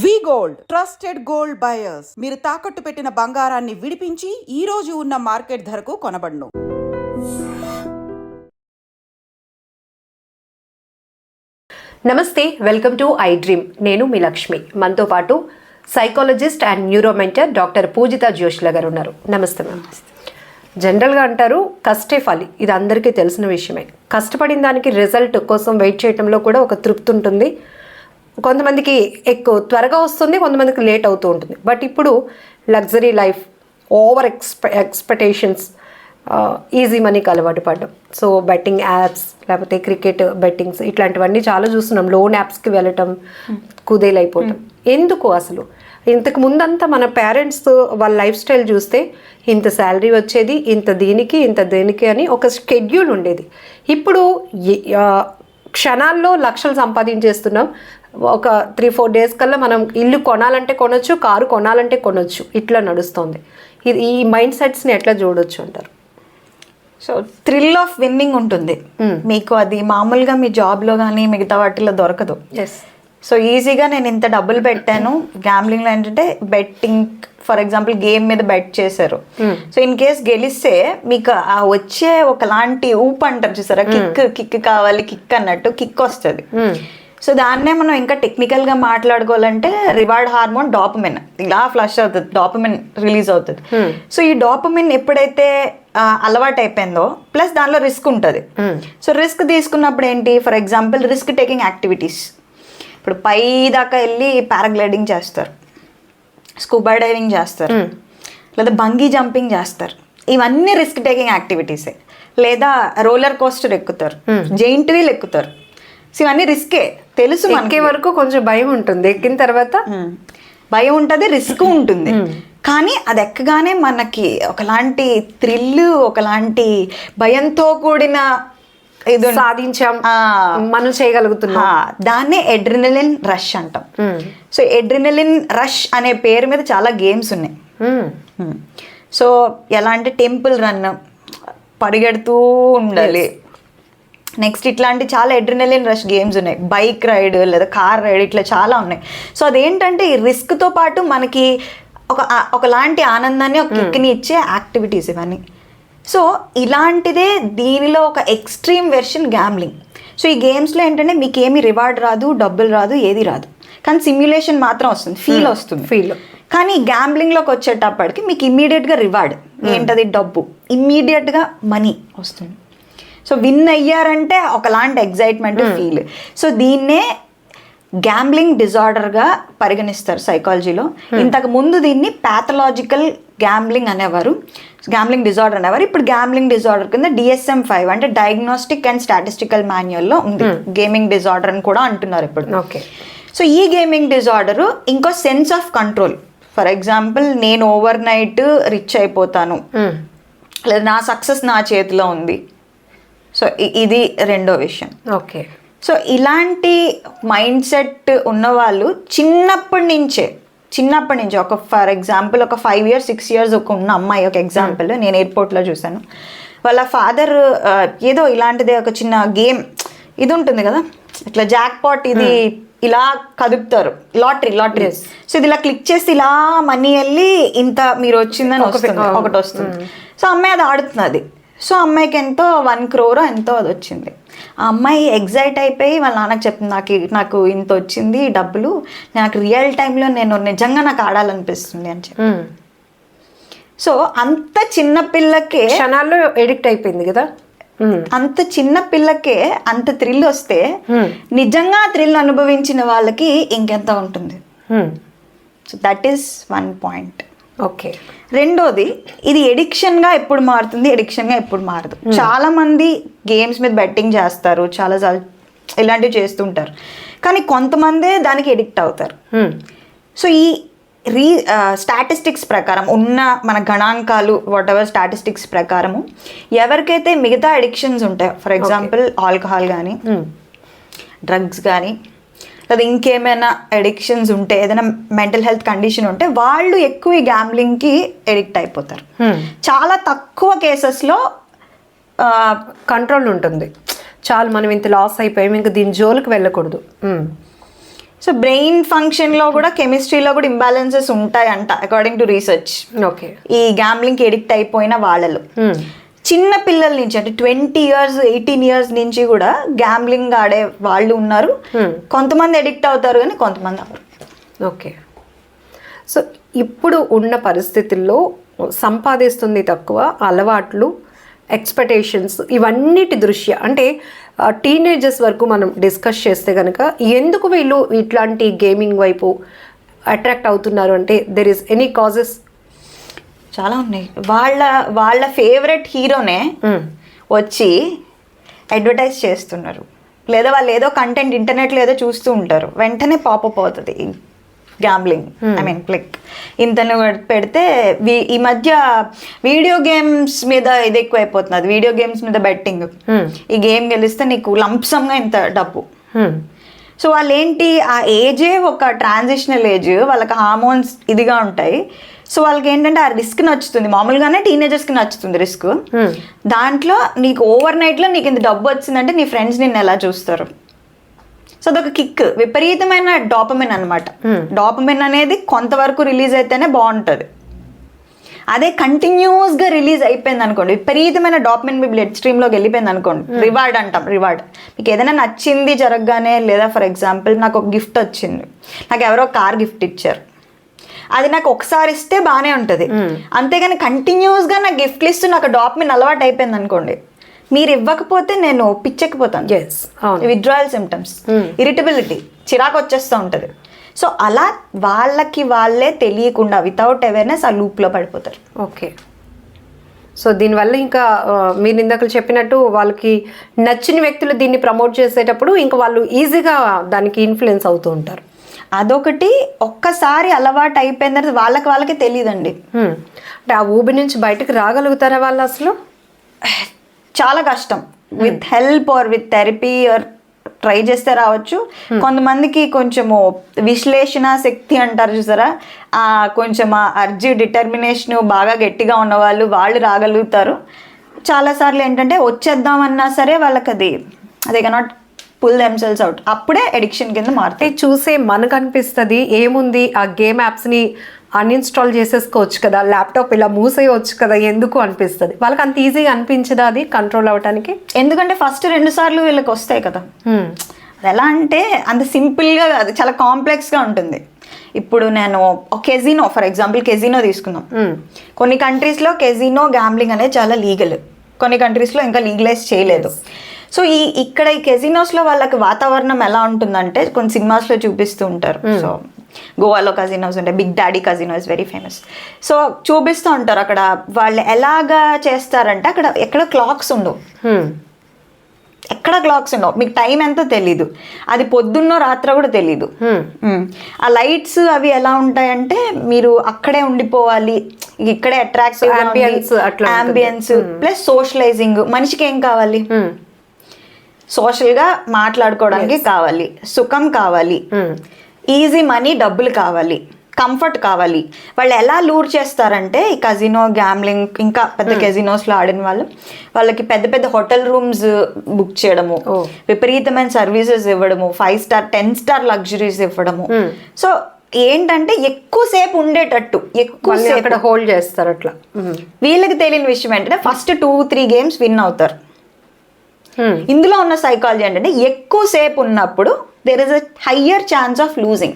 వి gold trusted gold buyers. మీరు తాకట్టు పెట్టిన బంగారాన్ని విడిపించి ఈ రోజు ఉన్న మార్కెట్ ధరకు కొనబడును. నమస్తే, వెల్కమ్ టు ఐ డ్రీమ్. నేను మీ లక్ష్మి. మనతో పాటు సైకాలజిస్ట్ అండ్ న్యూరోమెంటర్ డాక్టర్ పూజిత జోష్ల గారు ఉన్నారు. నమస్తే మ్యామ్. జనరల్గా అంటారు కష్టే ఫలి, ఇది అందరికీ తెలిసిన విషయమే. కష్టపడిన దానికి రిజల్ట్ కోసం వెయిట్ చేయడంలో కూడా ఒక తృప్తి ఉంటుంది. కొంతమందికి ఎక్కువ త్వరగా వస్తుంది, కొంతమందికి లేట్ అవుతూ ఉంటుంది. బట్ ఇప్పుడు luxury life, over expectations, easy మనీకి అలవాటు పడ్డం. సో బెట్టింగ్ యాప్స్, లేకపోతే క్రికెట్ బెట్టింగ్స్, ఇట్లాంటివన్నీ చాలా చూస్తున్నాం. లోన్ యాప్స్కి వెళ్ళటం, కుదేలైపోవటం. ఎందుకు అసలు? ఇంతకు ముందంతా మన పేరెంట్స్ వాళ్ళ లైఫ్ స్టైల్ చూస్తే ఇంత శాలరీ వచ్చేది, ఇంత దీనికి అని ఒక షెడ్యూల్ ఉండేది. ఇప్పుడు క్షణాల్లో లక్షలు సంపాదించేస్తున్నాం. ఒక 3-4 డేస్ కల్లా మనం ఇల్లు కొనాలంటే కొనొచ్చు, కారు కొనాలంటే కొనొచ్చు, ఇట్లా నడుస్తుంది. ఇది ఈ మైండ్ సెట్స్ని ఎట్లా చూడొచ్చు అంటారు? సో థ్రిల్ ఆఫ్ విన్నింగ్ ఉంటుంది మీకు. అది మామూలుగా మీ జాబ్లో కానీ మిగతా వాటిలో దొరకదు. సో ఈజీగా నేను ఇంత డబ్బులు పెట్టాను. గ్యాంబ్లింగ్లో ఏంటంటే బెట్టింగ్, ఫర్ ఎగ్జాంపుల్ గేమ్ మీద బెట్ చేశారు. సో ఇన్ కేస్ గెలిస్తే మీకు ఆ వచ్చే ఒకలాంటి ఊపు అంటారు చూసారా, కిక్ కావాలి, కిక్ అన్నట్టు కిక్ వస్తుంది. సో దాన్నే మనం ఇంకా టెక్నికల్గా మాట్లాడుకోవాలంటే రివార్డ్ హార్మోన్ డాపమిన్ ఇలా ఫ్లష్ అవుతుంది, డాపమిన్ రిలీజ్ అవుతుంది. సో ఈ డాపమిన్ ఎప్పుడైతే అలవాటు అయిపోయిందో, ప్లస్ దానిలో రిస్క్ ఉంటుంది. సో రిస్క్ తీసుకున్నప్పుడు ఏంటి, for example risk taking activities. ఇప్పుడు పై దాకా వెళ్ళి పారాగ్లైడింగ్ చేస్తారు, స్కూబా డైవింగ్ చేస్తారు, లేదా బంగీ జంపింగ్ చేస్తారు. ఇవన్నీ రిస్క్ టేకింగ్ యాక్టివిటీసే. లేదా రోలర్ కోస్టర్ ఎక్కుతారు, జెయింట్ వీల్ ఎక్కుతారు. సో ఇవన్నీ రిస్కే, తెలుసు. ఎక్కే వరకు కొంచెం భయం ఉంటుంది, ఎక్కిన తర్వాత భయం ఉంటుంది, రిస్క్ ఉంటుంది. కానీ అది ఎక్కగానే మనకి ఒకలాంటి థ్రిల్, ఒకలాంటి భయంతో కూడిన ఇది సాధించాం, మనం చేయగలుగుతున్నాం. దాన్నే ఎడ్రినలిన్ రష్ అంటాం. సో ఎడ్రినలిన్ రష్ అనే పేరు మీద చాలా గేమ్స్ ఉన్నాయి. సో ఎలా అంటే టెంపుల్ రన్, పరిగెడుతూ ఉండాలి. నెక్స్ట్ ఇట్లాంటి చాలా ఎడ్రినలిన్ రష్ గేమ్స్ ఉన్నాయి. బైక్ రైడ్ లేదా కార్ రైడ్, ఇట్లా చాలా ఉన్నాయి. సో అదేంటంటే ఈ రిస్క్తో పాటు మనకి ఒకలాంటి ఆనందాన్ని, ఒక కిక్ని ఇచ్చే యాక్టివిటీస్ ఇవన్నీ. సో ఇలాంటిదే దీనిలో ఒక ఎక్స్ట్రీమ్ వెర్షన్ గ్యాంబ్లింగ్. సో ఈ గేమ్స్లో ఏంటంటే మీకు ఏమి రివార్డ్ రాదు, డబ్బులు రాదు, ఏది రాదు, కానీ సిమ్యులేషన్ మాత్రం వస్తుంది, ఫీల్ వస్తుంది. ఫీల్. కానీ గ్యాంబ్లింగ్లోకి వచ్చేటప్పటికి మీకు ఇమ్మీడియట్గా రివార్డ్ ఏంటది, డబ్బు, ఇమ్మీడియట్గా మనీ వస్తుంది. సో విన్ అయ్యారంటే ఒకలాంటి ఎగ్జైట్మెంట్, ఫీల్. సో దీన్నే గ్యాంబ్లింగ్ డిజార్డర్గా పరిగణిస్తారు సైకాలజీలో. ఇంతకు ముందు దీన్ని ప్యాథలాజికల్ గ్యాంబ్లింగ్ అనేవారు, గ్యాంబ్లింగ్ డిజార్డర్ అనేవారు. ఇప్పుడు గ్యాంబ్లింగ్ డిజార్డర్ కింద DSM-5 అంటే డయాగ్నోస్టిక్ అండ్ స్టాటిస్టికల్ మాన్యువల్లో ఉంది. గేమింగ్ డిజార్డర్ అని కూడా అంటున్నారు ఇప్పుడు. ఓకే. సో ఈ గేమింగ్ డిజార్డరు ఇంకో sense of control. For example నేను ఓవర్ నైట్ రిచ్ అయిపోతాను, లేదా నా సక్సెస్ నా చేతిలో ఉంది. సో ఇది రెండో విషయం. ఓకే. సో ఇలాంటి మైండ్ సెట్ ఉన్నవాళ్ళు చిన్నప్పటి నుంచే ఒక ఫర్ ఎగ్జాంపుల్ ఒక 5 years 6 years ఒక ఉన్న అమ్మాయి, ఒక ఎగ్జాంపుల్ నేను ఎయిర్పోర్ట్లో చూశాను. వాళ్ళ ఫాదర్ ఏదో ఇలాంటిదే ఒక చిన్న గేమ్ ఇది ఉంటుంది కదా, ఇట్లా జాక్ పాట్, ఇది ఇలా కదుపుతారు, లాటరీ. సో ఇది ఇలా క్లిక్ చేసి ఇలా మనీ వెళ్ళి ఇంత మీరు వచ్చిందని ఒకటి వస్తుంది. సో అమ్మాయి అది ఆడుతున్నది. సో అమ్మాయికి ఎంతో 1 crore ఎంతో అది వచ్చింది. ఆ అమ్మాయి ఎగ్జైట్ అయిపోయి వాళ్ళ నాన్నకి చెప్పింది, నాకు ఇంత వచ్చింది డబ్బులు, నాకు రియల్ టైంలో నేను నిజంగా నాకు ఆడాలనిపిస్తుంది అని చెప్పి. సో అంత చిన్న పిల్లకే క్షణాల్లో ఎడిక్ట్ అయిపోయింది కదా. అంత చిన్న పిల్లకే అంత థ్రిల్ వస్తే నిజంగా థ్రిల్ అనుభవించిన వాళ్ళకి ఇంకెంత ఉంటుంది. So that is 1 point. Okay. రెండోది, ఇది ఎడిక్షన్గా ఎప్పుడు మారుతుంది, ఎడిక్షన్గా ఎప్పుడు మారదు. చాలా మంది గేమ్స్ మీద బెట్టింగ్ చేస్తారు, చాలా ఇలాంటివి చేస్తుంటారు, కానీ కొంతమందే దానికి ఎడిక్ట్ అవుతారు. సో ఈ స్టాటిస్టిక్స్ ప్రకారం ఉన్న మన గణాంకాలు, వాట్ ఎవర్ స్టాటిస్టిక్స్ ప్రకారము ఎవరికైతే మిగతా అడిక్షన్స్ ఉంటాయో, ఫర్ ఎగ్జాంపుల్ ఆల్కహాల్ కానీ, డ్రగ్స్ కానీ, లేదా ఇంకేమైనా అడిక్షన్స్ ఉంటే, ఏదైనా మెంటల్ హెల్త్ కండిషన్ ఉంటే వాళ్ళు ఎక్కువ ఈ గ్యాంబ్లింగ్కి ఎడిక్ట్ అయిపోతారు. చాలా తక్కువ కేసెస్లో కంట్రోల్ ఉంటుంది. చాలు మనం ఇంత లాస్ అయిపోయాం, ఇంకా దీని జోలికి వెళ్ళకూడదు. సో బ్రెయిన్ ఫంక్షన్లో కూడా కెమిస్ట్రీలో కూడా ఇంబ్యాలెన్సెస్ ఉంటాయంట అకార్డింగ్ టు రీసెర్చ్. ఓకే. ఈ గ్యాంబ్లింగ్కి ఎడిక్ట్ అయిపోయిన వాళ్ళలో చిన్న పిల్లల నుంచి అంటే 20 years 18 years నుంచి కూడా గ్యాంబ్లింగ్ ఆడే వాళ్ళు ఉన్నారు. కొంతమంది ఎడిక్ట్ అవుతారు కానీ కొంతమంది అవ్వరు. ఓకే. సో ఇప్పుడు ఉన్న పరిస్థితుల్లో సంపాదిస్తుంది తక్కువ, అలవాట్లు, ఎక్స్పెక్టేషన్స్ ఇవన్నిటి దృష్ట్యా అంటే టీనేజర్స్ వరకు మనం డిస్కస్ చేస్తే కనుక ఎందుకు వీళ్ళు ఇట్లాంటి గేమింగ్ వైపు అట్రాక్ట్ అవుతున్నారు అంటే దెర్ ఈస్ ఎనీ కాజెస్? చాలా ఉన్నాయి. వాళ్ళ ఫేవరెట్ హీరోనే వచ్చి అడ్వర్టైజ్ చేస్తున్నారు, లేదా వాళ్ళు ఏదో కంటెంట్ ఇంటర్నెట్లో ఏదో చూస్తూ ఉంటారు, వెంటనే పాపప్ అవుతుంది గ్యాంబ్లింగ్. ఐ మీన్ లైక్ ఇంతను పెడితే ఈ మధ్య వీడియో గేమ్స్ మీద ఇది ఎక్కువ అయిపోతున్నది, వీడియో గేమ్స్ మీద బెట్టింగ్. ఈ గేమ్ గెలిస్తే నీకు లంప్సంగా ఇంత డబ్బు. సో వాళ్ళు ఏంటి, ఆ ఏజే ఒక ట్రాన్సిషనల్ ఏజ్, వాళ్ళకి హార్మోన్స్ ఇదిగా ఉంటాయి. సో వాళ్ళకి ఏంటంటే ఆ రిస్క్ నచ్చుతుంది. మామూలుగానే టీనేజర్స్కి నచ్చుతుంది రిస్క్. దాంట్లో నీకు ఓవర్ నైట్లో నీకు ఇంత డబ్బు వచ్చిందంటే నీ ఫ్రెండ్స్ నిన్ను ఎలా చూస్తారు. సో అదొక కిక్, విపరీతమైన డాపమిన్ అనమాట. డాపమిన్ అనేది కొంతవరకు రిలీజ్ అయితేనే బాగుంటుంది. అదే కంటిన్యూస్గా రిలీజ్ అయిపోయింది అనుకోండి, విపరీతమైన డాపమిన్ మీ బ్లడ్ స్ట్రీమ్లోకి వెళ్ళిపోయింది అనుకోండి, రివార్డ్ అంటాం. రివార్డ్ మీకు ఏదైనా నచ్చింది జరగగానే, లేదా ఫర్ ఎగ్జాంపుల్ నాకు ఒక గిఫ్ట్ వచ్చింది, నాకు ఎవరో కార్ గిఫ్ట్ ఇచ్చారు, అది నాకు ఒకసారి ఇస్తే బాగానే ఉంటుంది. అంతేగాని కంటిన్యూస్గా నాకు గిఫ్ట్లు ఇస్తూ నాకు డాపమిన్ అలవాటు అయిపోయింది అనుకోండి, మీరు ఇవ్వకపోతే నేను పిచ్చెక్కిపోతాను. విత్డ్రాయల్ సిమ్టమ్స్, ఇరిటబిలిటీ, చిరాకు వచ్చేస్తూ ఉంటుంది. సో అలా వాళ్ళకి వాళ్ళే తెలియకుండా వితౌట్ అవేర్నెస్ ఆ లూప్లో పడిపోతారు. ఓకే. సో దీనివల్ల ఇంకా మీరు ఇందాక చెప్పినట్టు వాళ్ళకి నచ్చిన వ్యక్తులు దీన్ని ప్రమోట్ చేసేటప్పుడు ఇంకా వాళ్ళు ఈజీగా దానికి ఇన్ఫ్లుయెన్స్ అవుతూ ఉంటారు. అదొకటి. ఒక్కసారి అలవాటు అయిపోయిన తర్వాత వాళ్ళకే తెలియదండి. అంటే ఆ ఊబి నుంచి బయటకు రాగలుగుతారా వాళ్ళు? అసలు చాలా కష్టం. With help or with therapy or try చేస్తే రావచ్చు. కొంతమందికి కొంచెము విశ్లేషణ శక్తి అంటారు చూసారా, కొంచెం అర్జీ డిటర్మినేషన్ బాగా గట్టిగా ఉన్న వాళ్ళు రాగలుగుతారు. చాలాసార్లు ఏంటంటే వచ్చేద్దామన్నా సరే వాళ్ళకి అది కెనాట్ పుల్ దెమ్సెల్స్ అవుట్. అప్పుడే ఎడిక్షన్ కింద మారుతాయి. చూసే మనకు అనిపిస్తుంది ఏముంది ఆ గేమ్ యాప్స్ని అన్ఇన్స్టాల్ చేసేసుకోవచ్చు కదా, ల్యాప్టాప్ ఇలా మూసేయవచ్చు కదా, ఎందుకు అనిపిస్తుంది. వాళ్ళకి అంత ఈజీగా అనిపించదా అది కంట్రోల్ అవ్వడానికి? ఎందుకంటే ఫస్ట్ 2 సార్లు వీళ్ళకి వస్తాయి కదా. అది ఎలా అంటే అంత సింపుల్గా కాదు, చాలా కాంప్లెక్స్గా ఉంటుంది. ఇప్పుడు నేను ఒక కెజినో, ఫర్ ఎగ్జాంపుల్ కెజినో తీసుకుందాం. కొన్ని కంట్రీస్లో కెజినో గ్యాంబ్లింగ్ అనేది చాలా లీగల్, కొన్ని కంట్రీస్లో ఇంకా లీగలైజ్ చేయలేదు. సో ఇక్కడ ఈ కెజినోస్లో వాళ్ళకి వాతావరణం ఎలా ఉంటుందంటే కొన్ని సినిమాస్లో చూపిస్తూ ఉంటారు. సో గోవాలో కజినోస్ ఉంటాయి, big daddy casino is very famous. So చూపిస్తూ ఉంటారు అక్కడ వాళ్ళు ఎలాగా చేస్తారంటే అక్కడ ఎక్కడ క్లాక్స్ ఉండవు, మీకు టైం ఎంతో తెలీదు, అది పొద్దున్నో రాత్రి కూడా తెలీదు. ఆ లైట్స్ అవి ఎలా ఉంటాయంటే మీరు అక్కడే ఉండిపోవాలి, ఇక్కడే అట్రాక్టివ్ అంబియన్స్ ప్లస్ సోషలైజింగ్. మనిషికి ఏం కావాలి? సోషల్గా మాట్లాడుకోవడానికి కావాలి, సుఖం కావాలి, ఈజీ మనీ డబ్బులు కావాలి, కంఫర్ట్ కావాలి. వాళ్ళు ఎలా లూర్ చేస్తారంటే ఈ కజినో గ్యాంబ్లింగ్ ఇంకా పెద్ద కెజినోస్లో ఆడిన వాళ్ళకి పెద్ద పెద్ద హోటల్ రూమ్స్ బుక్ చేయడము, విపరీతమైన సర్వీసెస్ ఇవ్వడము, 5 star 10 star లగ్జరీస్ ఇవ్వడము. సో ఏంటంటే ఎక్కువసేపు ఉండేటట్టు ఎక్కువసేపు అక్కడ హోల్డ్ చేస్తారు. అట్లా వీళ్ళకి తెలియని విషయం ఏంటంటే ఫస్ట్ 2-3 గేమ్స్ విన్ అవుతారు. ఇందులో ఉన్న సైకాలజీ ఏంటంటే ఎక్కువసేపు ఉన్నప్పుడు there is a higher chance of losing.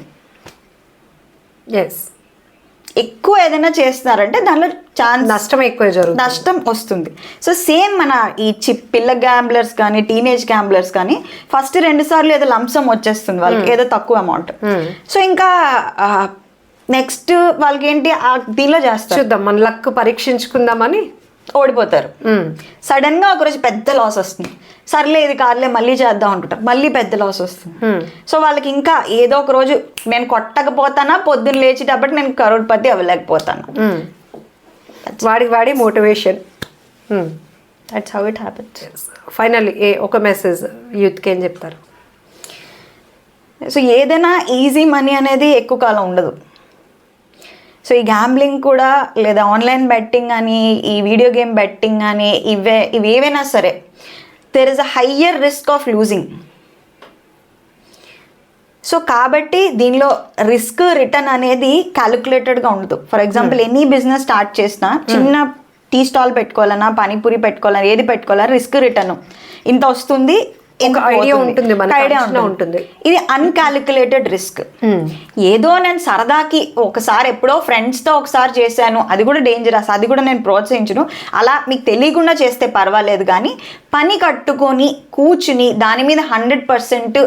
ఎక్కువ ఏదైనా చేస్తున్నారంటే దానిలో ఛాన్స్ నష్టం వస్తుంది. సో సేమ్ మన ఈ పిల్ల గ్యాంబ్లర్స్ కానీ టీనేజ్ గ్యాంబ్లర్స్ కానీ ఫస్ట్ 2 సార్లు ఏదో లంసం వచ్చేస్తుంది వాళ్ళకి, ఏదో తక్కువ అమౌంట్. సో ఇంకా నెక్స్ట్ వాళ్ళకి ఏంటి దీనిలో చేస్తారు, చూద్దాం మన లక్ పరీక్షించుకుందామని ఓడిపోతారు. సడన్ గా ఒకరోజు పెద్ద లాస్ వస్తుంది, సర్లే ఇది కార్లే మళ్ళీ చేద్దాం అనుకుంటారు, మళ్ళీ పెద్ద లాస్ వస్తుంది. సో వాళ్ళకి ఇంకా ఏదో ఒక రోజు నేను కొట్టకపోతానా, పొద్దున్న లేచేటప్పటికి నేను కరోడ్పతి అవ్వలేకపోతాను. వాడి motivation. That's how it happens. Finally ఒక మెసేజ్ యూత్కి ఏం చెప్తారు? సో ఏదైనా ఈజీ మనీ అనేది ఎక్కువ కాలం ఉండదు. సో ఈ గ్యాంబ్లింగ్ కూడా లేదా ఆన్లైన్ బెట్టింగ్ అని, ఈ వీడియో గేమ్ బెట్టింగ్ అని, ఇవేవైనా సరే there is a higher risk of losing. So కాబట్టి దీనిలో రిస్క్ రిటర్న్ అనేది క్యాలిక్యులేటెడ్గా ఉండదు. For example any business start చేసినా చిన్న టీ స్టాల్ పెట్టుకోవాలన్నా పానీపూరి పెట్టుకోవాలన్నా ఏది పెట్టుకోవాలన్నా రిస్క్ రిటర్న్ ఇంత వస్తుంది, ఐడియా ఉంటుంది, ఉంటుంది. ఇది అన్కాలిక్యులేటెడ్ రిస్క్. ఏదో నేను సరదాకి ఒకసారి ఎప్పుడో ఫ్రెండ్స్తో ఒకసారి చేశాను, అది కూడా డేంజరస్, అది కూడా నేను ప్రోత్సహించను. అలా మీకు తెలియకుండా చేస్తే పర్వాలేదు, కానీ పని కట్టుకొని కూర్చుని దాని మీద 100%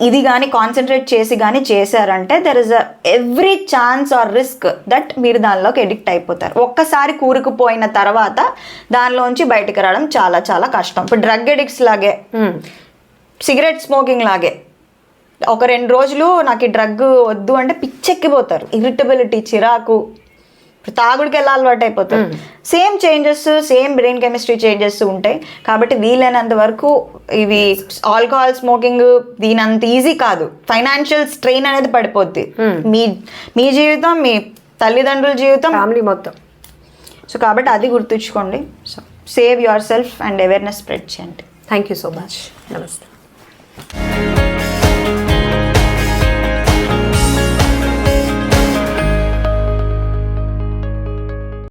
ఇది కానీ కాన్సన్ట్రేట్ చేసి కానీ చేశారంటే there is every chance or risk that మీరు దానిలోకి ఎడిక్ట్ అయిపోతారు. ఒక్కసారి కూరుకుపోయిన తర్వాత దానిలోంచి బయటకు రావడం చాలా చాలా కష్టం. ఇప్పుడు డ్రగ్ ఎడిక్ట్స్ లాగే, సిగరెట్ స్మోకింగ్ లాగే, ఒక 2 రోజులు నాకు ఈ డ్రగ్ వద్దు అంటే పిచ్చెక్కిపోతారు, ఇరిటబిలిటీ, చిరాకు, తాగుడికి ఎలా అలవాటు అయిపోతారు. Same changes, same brain chemistry changes ఉంటాయి. కాబట్టి వీలైనంత వరకు ఇవి ఆల్కహాల్ స్మోకింగ్ దీని అంత ఈజీ కాదు. ఫైనాన్షియల్ స్ట్రెయిన్ అనేది పడిపోద్ది, మీ జీవితం, మీ తల్లిదండ్రుల జీవితం, ఫ్యామిలీ మొత్తం. సో కాబట్టి అది గుర్తుంచుకోండి. So save yourself and awareness spread చేయండి. Thank you so much. నమస్తే.